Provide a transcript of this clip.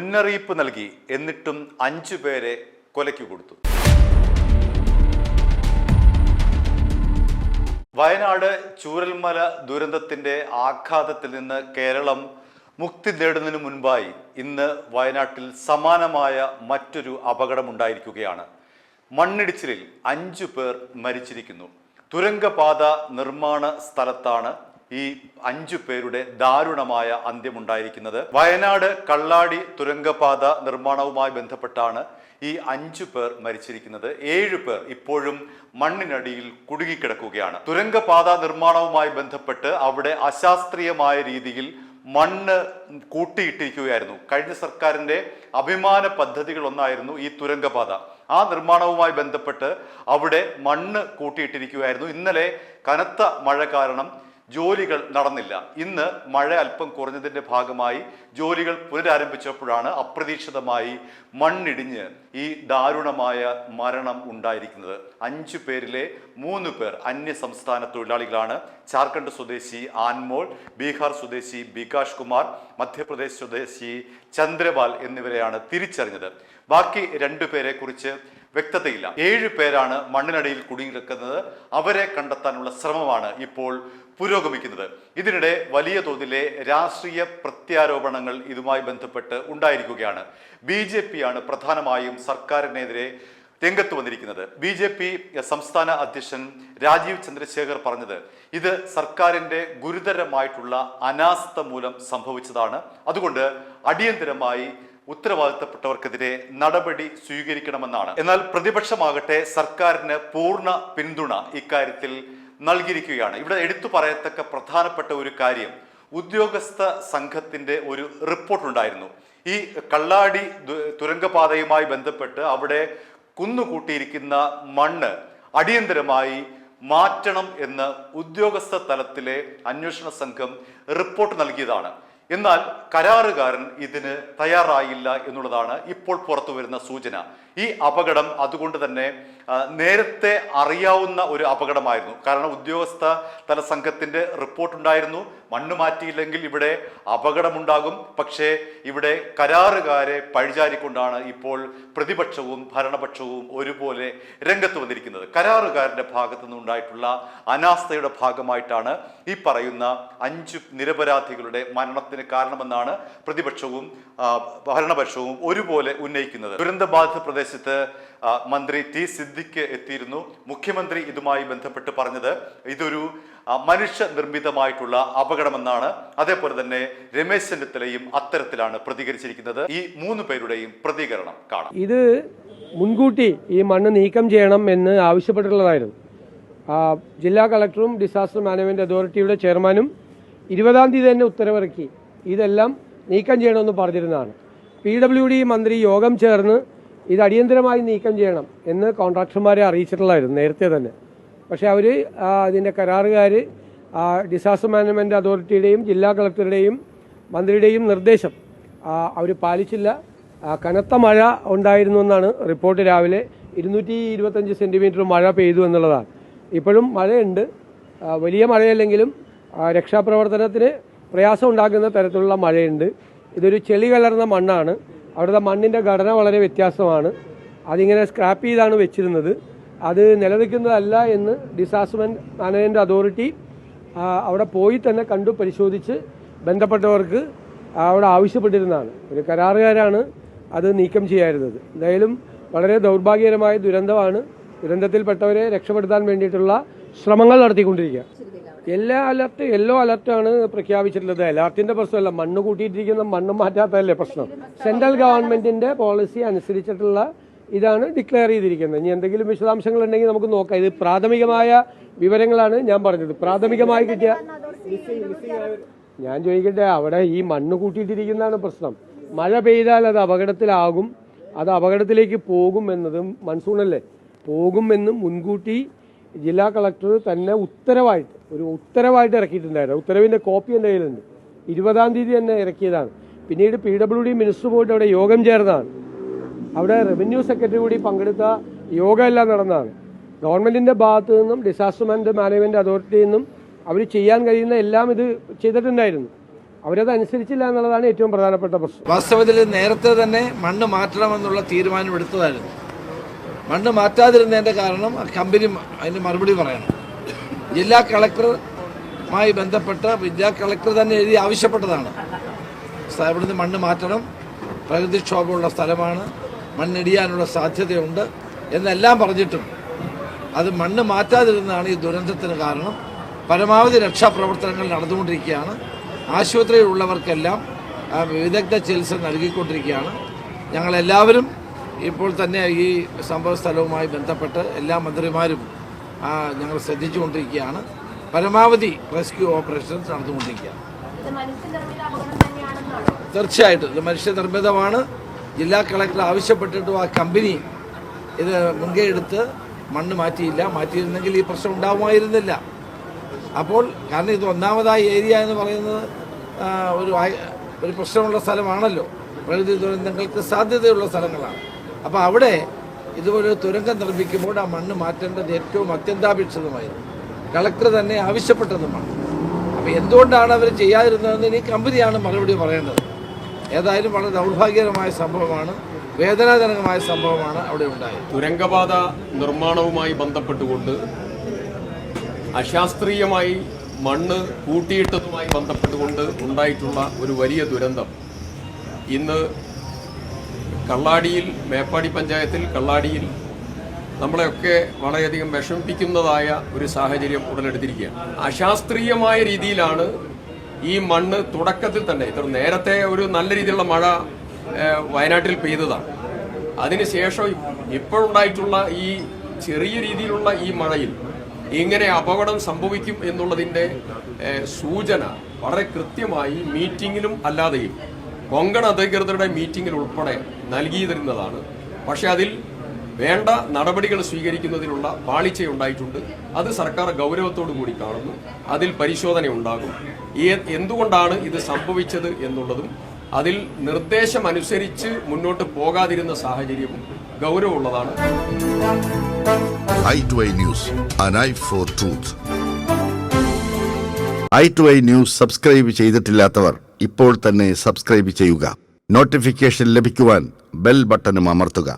മുന്നറിയിപ്പ് നൽകി. എന്നിട്ടും 5 പേരെ കൊലയ്ക്ക് കൊടുത്തു. വയനാട് ചൂരൽമല ദുരന്തത്തിന്റെ ആഘാതത്തിൽ നിന്ന് കേരളം മുക്തി നേടുന്നതിന് മുൻപായി ഇന്ന് വയനാട്ടിൽ സമാനമായ മറ്റൊരു അപകടമുണ്ടായിരിക്കുകയാണ്. മണ്ണിടിച്ചിലിൽ 5 പേർ മരിച്ചിരിക്കുന്നു. തുരങ്കപാത നിർമ്മാണ സ്ഥലത്താണ് ഈ 5 പേരുടെ ദാരുണമായ അന്ത്യമുണ്ടായിരിക്കുന്നത്. വയനാട് കള്ളാടി തുരങ്കപാത നിർമ്മാണവുമായി ബന്ധപ്പെട്ടാണ് ഈ 5 പേർ മരിച്ചിരിക്കുന്നത്. 7 പേർ ഇപ്പോഴും മണ്ണിനടിയിൽ കുടുങ്ങിക്കിടക്കുകയാണ്. തുരങ്കപാത നിർമ്മാണവുമായി ബന്ധപ്പെട്ട് അവിടെ അശാസ്ത്രീയമായ രീതിയിൽ മണ്ണ് കൂട്ടിയിട്ടിരിക്കുകയായിരുന്നു. കഴിഞ്ഞ സർക്കാരിന്റെ അഭിമാന പദ്ധതികളൊന്നായിരുന്നു ഈ തുരങ്കപാത. ആ നിർമ്മാണവുമായി ബന്ധപ്പെട്ട് അവിടെ മണ്ണ് കൂട്ടിയിട്ടിരിക്കുകയായിരുന്നു. ഇന്നലെ കനത്ത മഴ കാരണം ജോലികൾ നടന്നില്ല. ഇന്ന് മഴ അല്പം കുറഞ്ഞതിന്റെ ഭാഗമായി ജോലികൾ പുനരാരംഭിച്ചപ്പോഴാണ് അപ്രതീക്ഷിതമായി മണ്ണിടിഞ്ഞ് ഈ ദാരുണമായ മരണം ഉണ്ടായിരിക്കുന്നത്. 5 പേരിലെ 3 പേർ അന്യ സംസ്ഥാന തൊഴിലാളികളാണ്. ജാർഖണ്ഡ് സ്വദേശി ആൻമോൾ, ബീഹാർ സ്വദേശി ബികാഷ് കുമാർ, മധ്യപ്രദേശ് സ്വദേശി ചന്ദ്രപാൽ എന്നിവരെയാണ് തിരിച്ചറിഞ്ഞത്. ബാക്കി 2 പേരെ കുറിച്ച് വ്യക്തതയില്ല. 7 പേരാണ് മണ്ണിനടിയിൽ കുടുങ്ങിക്കിടക്കുന്നത്. അവരെ കണ്ടെത്താനുള്ള ശ്രമമാണ് ഇപ്പോൾ പുരോഗമിക്കുന്നത്. ഇതിനിടെ വലിയ തോതിലെ രാഷ്ട്രീയ പ്രത്യാരോപണങ്ങൾ ഇതുമായി ബന്ധപ്പെട്ട് ഉണ്ടായിരിക്കുകയാണ്. BJP ആണ് പ്രധാനമായും സർക്കാരിനെതിരെ രംഗത്ത് വന്നിരിക്കുന്നത്. BJP സംസ്ഥാന അധ്യക്ഷൻ രാജീവ് ചന്ദ്രശേഖർ പറഞ്ഞത് ഇത് സർക്കാരിന്റെ ഗുരുതരമായിട്ടുള്ള അനാസ്ഥ മൂലം സംഭവിച്ചതാണ്. അതുകൊണ്ട് അടിയന്തരമായി ഉത്തരവാദിത്തപ്പെട്ടവർക്കെതിരെ നടപടി സ്വീകരിക്കണമെന്നാണ്. എന്നാൽ പ്രതിപക്ഷമാകട്ടെ സർക്കാരിന് പൂർണ്ണ പിന്തുണ ഇക്കാര്യത്തിൽ നൽകിയിരിക്കുകയാണ്. ഇവിടെ എടുത്തു പറയത്തക്ക പ്രധാനപ്പെട്ട ഒരു കാര്യം, ഉദ്യോഗസ്ഥ സംഘത്തിന്റെ ഒരു റിപ്പോർട്ടുണ്ടായിരുന്നു. ഈ കള്ളാടി തുരങ്കപാതയുമായി ബന്ധപ്പെട്ട് അവിടെ കുന്നുകൂട്ടിയിരിക്കുന്ന മണ്ണ് അടിയന്തരമായി മാറ്റണം എന്ന് ഉദ്യോഗസ്ഥ തലത്തിലെ അന്വേഷണ സംഘം റിപ്പോർട്ട് നൽകിയതാണ്. എന്നാൽ കരാറുകാരൻ ഇതിന് തയ്യാറായില്ല എന്നുള്ളതാണ് ഇപ്പോൾ പുറത്തു വരുന്ന സൂചന. ഈ അപകടം അതുകൊണ്ട് തന്നെ നേരത്തെ അറിയാവുന്ന ഒരു അപകടമായിരുന്നു. കാരണം ഉദ്യോഗസ്ഥ തല സംഘത്തിന്റെ റിപ്പോർട്ടുണ്ടായിരുന്നു, മണ്ണ് മാറ്റിയില്ലെങ്കിൽ ഇവിടെ അപകടമുണ്ടാകും. പക്ഷേ ഇവിടെ കരാറുകാരെ പഴിചാരിക്കൊണ്ടാണ് ഇപ്പോൾ പ്രതിപക്ഷവും ഭരണപക്ഷവും ഒരുപോലെ രംഗത്ത് വന്നിരിക്കുന്നത്. കരാറുകാരന്റെ ഭാഗത്തു നിന്നുണ്ടായിട്ടുള്ള അനാസ്ഥയുടെ ഭാഗമായിട്ടാണ് ഈ പറയുന്ന 5 നിരപരാധികളുടെ മരണത്തിന് കാരണമെന്നാണ് പ്രതിപക്ഷവും ഭരണപക്ഷവും ഒരുപോലെ ഉന്നയിക്കുന്നത്. ദുരന്തബാധിത പ്രദേശത്ത് മന്ത്രി ടി സിദ്ദിഖ് എത്തിയിരുന്നു. മുഖ്യമന്ത്രി ഇതുമായി ബന്ധപ്പെട്ട് പറഞ്ഞത് ഇതൊരു മനുഷ്യ നിർമ്മിതമായിട്ടുള്ള അപകടമെന്നാണ്. അതേപോലെ തന്നെ രമേശ് ചെന്നിത്തലയും അത്തരത്തിലാണ് പ്രതികരിച്ചിരിക്കുന്നത്. ഈ 3 പേരുടെയും പ്രതികരണം കാണാം. ഇത് മുൻകൂട്ടി ഈ മണ്ണ് നീക്കം ചെയ്യണം എന്ന് ആവശ്യപ്പെട്ടിട്ടുള്ളതായിരുന്നു. ജില്ലാ കളക്ടറും ഡിസാസ്റ്റർ മാനേജ്മെന്റ് അതോറിറ്റിയുടെ ചെയർമാനും 20-ാം തീയതി തന്നെ ഉത്തരവിറക്കി ഇതെല്ലാം നീക്കം ചെയ്യണമെന്ന് പറഞ്ഞിരുന്നതാണ്. PWD മന്ത്രി യോഗം ചേർന്ന് ഇത് അടിയന്തരമായി നീക്കം ചെയ്യണം എന്ന് കോൺട്രാക്ടർമാരെ അറിയിച്ചിട്ടുള്ളതായിരുന്നു നേരത്തെ തന്നെ. പക്ഷേ അവർ അതിൻ്റെ കരാറുകാർ ഡിസാസ്റ്റർ മാനേജ്മെൻറ്റ് അതോറിറ്റിയുടെയും ജില്ലാ കളക്ടറുടെയും മന്ത്രിയുടെയും നിർദ്ദേശം അവർ പാലിച്ചില്ല. കനത്ത മഴ ഉണ്ടായിരുന്നു എന്നാണ് റിപ്പോർട്ട്. രാവിലെ 225 സെൻറ്റിമീറ്റർ മഴ പെയ്തു എന്നുള്ളതാണ്. ഇപ്പോഴും മഴയുണ്ട്. വലിയ മഴയല്ലെങ്കിലും രക്ഷാപ്രവർത്തനത്തിന് പ്രയാസം ഉണ്ടാക്കുന്ന തരത്തിലുള്ള മഴയുണ്ട്. ഇതൊരു ചെളി കലർന്ന മണ്ണാണ്. അവിടുത്തെ മണ്ണിൻ്റെ ഘടന വളരെ വ്യത്യാസമാണ്. അതിങ്ങനെ സ്ക്രാപ്പ് ചെയ്താണ് വെച്ചിരുന്നത്. അത് നിലനിൽക്കുന്നതല്ല എന്ന് ഡിസാസ്റ്റർ മാനേജ്മെൻറ്റ് അതോറിറ്റി അവിടെ പോയി തന്നെ കണ്ടു പരിശോധിച്ച് ബന്ധപ്പെട്ടവർക്ക് അവിടെ ആവശ്യപ്പെട്ടിരുന്നതാണ്. ഒരു കരാറുകാരാണ് അത് നീക്കം ചെയ്യാറുള്ളത്. എന്തായാലും വളരെ ദൗർഭാഗ്യകരമായ ദുരന്തമാണ്. ദുരന്തത്തിൽപ്പെട്ടവരെ രക്ഷപ്പെടുത്താൻ വേണ്ടിയിട്ടുള്ള ശ്രമങ്ങൾ നടത്തിക്കൊണ്ടിരിക്കുക. യെല്ലോ അലർട്ടാണ് പ്രഖ്യാപിച്ചിട്ടുള്ളത്. അലർട്ടിന്റെ പ്രശ്നമല്ല, മണ്ണ് കൂട്ടിയിട്ടിരിക്കുന്ന മണ്ണ് മാറ്റാത്തതല്ലേ പ്രശ്നം. സെൻട്രൽ ഗവൺമെന്റിന്റെ പോളിസി അനുസരിച്ചിട്ടുള്ള ഇതാണ് ഡിക്ലെയർ ചെയ്തിരിക്കുന്നത്. ഇനി എന്തെങ്കിലും വിശദാംശങ്ങൾ ഉണ്ടെങ്കിൽ നമുക്ക് നോക്കാം. ഇത് പ്രാഥമികമായ വിവരങ്ങളാണ് ഞാൻ പറഞ്ഞത്. പ്രാഥമികമായി കിട്ടിയ ഞാൻ ചോദിക്കട്ടെ, അവിടെ ഈ മണ്ണ് കൂട്ടിയിട്ടിരിക്കുന്നതാണ് പ്രശ്നം. മഴ പെയ്താൽ അത് അപകടത്തിലാകും, അത് അപകടത്തിലേക്ക് പോകും എന്നതും മൺസൂണല്ലേ, പോകുമെന്നും മുൻകൂട്ടി ജില്ലാ കളക്ടർ തന്നെ ഉത്തരവായിട്ട് ഇറക്കിയിട്ടുണ്ടായിരുന്നു. ഉത്തരവിന്റെ കോപ്പി എൻ്റെ കയ്യിലുണ്ട്. 20-ാം തീയതി തന്നെ ഇറക്കിയതാണ്. പിന്നീട് PWD മിനിസ്റ്റർ പോയിട്ട് അവിടെ യോഗം ചേർന്നതാണ്. അവിടെ റവന്യൂ സെക്രട്ടറി കൂടി പങ്കെടുത്ത യോഗം എല്ലാം നടന്നതാണ്. ഗവൺമെന്റിന്റെ ഭാഗത്തു നിന്നും ഡിസാസ്റ്റർ മാനേജ്മെന്റ് അതോറിറ്റിയിൽ നിന്നും അവർ ചെയ്യാൻ കഴിയുന്ന എല്ലാം ഇത് ചെയ്തിട്ടുണ്ടായിരുന്നു. അവരത് അനുസരിച്ചില്ല എന്നുള്ളതാണ് ഏറ്റവും പ്രധാനപ്പെട്ട പ്രശ്നം. വാസ്തവത്തിൽ നേരത്തെ തന്നെ മണ്ണ് മാറ്റണമെന്നുള്ള തീരുമാനം എടുത്തതായിരുന്നു. മണ്ണ് മാറ്റാതിരുന്നതിൻ്റെ കാരണം കമ്പനി അതിന് മറുപടി പറയണം. ജില്ലാ കളക്ടറുമായി ബന്ധപ്പെട്ട് ജില്ലാ കളക്ടർ തന്നെ എഴുതി ആവശ്യപ്പെട്ടതാണ്. ഇവിടുന്ന് മണ്ണ് മാറ്റണം, പ്രകൃതിക്ഷോഭമുള്ള സ്ഥലമാണ്, മണ്ണിടിയാനുള്ള സാധ്യതയുണ്ട് എന്നെല്ലാം പറഞ്ഞിട്ടും അത് മണ്ണ് മാറ്റാതിരുന്നതാണ് ഈ ദുരന്തത്തിന് കാരണം. പരമാവധി രക്ഷാപ്രവർത്തനങ്ങൾ നടന്നുകൊണ്ടിരിക്കുകയാണ്. ആശുപത്രിയിലുള്ളവർക്കെല്ലാം വിദഗ്ധ ചികിത്സ നൽകിക്കൊണ്ടിരിക്കുകയാണ്. ഞങ്ങളെല്ലാവരും ഇപ്പോൾ തന്നെ ഈ സംഭവ സ്ഥലവുമായി ബന്ധപ്പെട്ട് എല്ലാ മന്ത്രിമാരും ഞങ്ങൾ ശ്രദ്ധിച്ചുകൊണ്ടിരിക്കുകയാണ്. പരമാവധി റെസ്ക്യൂ ഓപ്പറേഷൻസ് നടന്നുകൊണ്ടിരിക്കുകയാണ്. തീർച്ചയായിട്ടും ഇത് മനുഷ്യനിർമ്മിതമാണ്. ജില്ലാ കളക്ടർ ആവശ്യപ്പെട്ടിട്ടും ആ കമ്പനി ഇത് മുൻകൈ എടുത്ത് മണ്ണ് മാറ്റിയില്ല. മാറ്റിയിരുന്നെങ്കിൽ ഈ പ്രശ്നം ഉണ്ടാവുമായിരുന്നില്ല. അപ്പോൾ കാരണം ഇത് ഒന്നാമതായി ഏരിയ എന്ന് പറയുന്നത് ഒരു പ്രശ്നമുള്ള സ്ഥലമാണല്ലോ, പ്രകൃതി ദുരന്തങ്ങൾക്ക് സാധ്യതയുള്ള സ്ഥലങ്ങളാണ്. അപ്പോൾ അവിടെ ഇതുപോലെ തുരങ്കം നിർമ്മിക്കുമ്പോൾ ആ മണ്ണ് മാറ്റേണ്ടത് ഏറ്റവും അത്യന്താപേക്ഷിതമായിരുന്നു. കളക്ടർ തന്നെ ആവശ്യപ്പെട്ടതുമാണ്. അപ്പോൾ എന്തുകൊണ്ടാണ് അവർ ചെയ്യാതിരുന്നതെന്ന് ഇനി കമ്പനിയാണ് മറുപടി പറയേണ്ടത്. ഏതായാലും വളരെ ദൗർഭാഗ്യകരമായ സംഭവമാണ്, വേദനാജനകമായ സംഭവമാണ് അവിടെ ഉണ്ടായത്. തുരങ്കപാത നിർമ്മാണവുമായി ബന്ധപ്പെട്ടുകൊണ്ട് അശാസ്ത്രീയമായി മണ്ണ് കൂട്ടിയിട്ടതുമായി ബന്ധപ്പെട്ടുകൊണ്ട് ഉണ്ടായിട്ടുള്ള ഒരു വലിയ ദുരന്തം ഇന്ന് കള്ളാടിയിൽ, മേപ്പാടി പഞ്ചായത്തിൽ കള്ളാടിയിൽ നമ്മളെയൊക്കെ വളരെയധികം വിഷമിപ്പിക്കുന്നതായ ഒരു സാഹചര്യം ഉടലെടുത്തിരിക്കുകയാണ്. അശാസ്ത്രീയമായ രീതിയിലാണ് ഈ മണ്ണ് തുടക്കത്തിൽ തന്നെ, ഇത്ര നേരത്തെ ഒരു നല്ല രീതിയിലുള്ള മഴ വയനാട്ടിൽ പെയ്തതാണ്. അതിനുശേഷം ഇപ്പോഴുണ്ടായിട്ടുള്ള ഈ ചെറിയ രീതിയിലുള്ള ഈ മഴയിൽ ഇങ്ങനെ അപകടം സംഭവിക്കും എന്നുള്ളതിൻ്റെ സൂചന വളരെ കൃത്യമായി മീറ്റിങ്ങിലും അല്ലാതെയും കൊങ്കൺ അധികൃതരുടെ മീറ്റിങ്ങിൽ ഉൾപ്പെടെ നൽകിയിരുന്നതാണ്. പക്ഷേ അതിൽ വേണ്ട നടപടികൾ സ്വീകരിക്കുന്നതിനുള്ള പാളിച്ചയുണ്ടായിട്ടുണ്ട്. അത് സർക്കാർ ഗൗരവത്തോടു കൂടി കാണുന്നു. അതിൽ പരിശോധന ഉണ്ടാകും. എന്തുകൊണ്ടാണ് ഇത് സംഭവിച്ചത് എന്നുള്ളതും അതിൽ നിർദ്ദേശമനുസരിച്ച് മുന്നോട്ട് പോകാതിരുന്ന സാഹചര്യവും ഗൗരവമുള്ളതാണ്. i2i News, an eye for truth. i2i News subscribe ചെയ്തിട്ടില്ലാത്തവർ ഇപ്പോൾ തന്നെ സബ്സ്ക്രൈബ് ചെയ്യുക. നോട്ടിഫിക്കേഷൻ ലഭിക്കുവാൻ ബെൽ ബട്ടണും അമർത്തുക.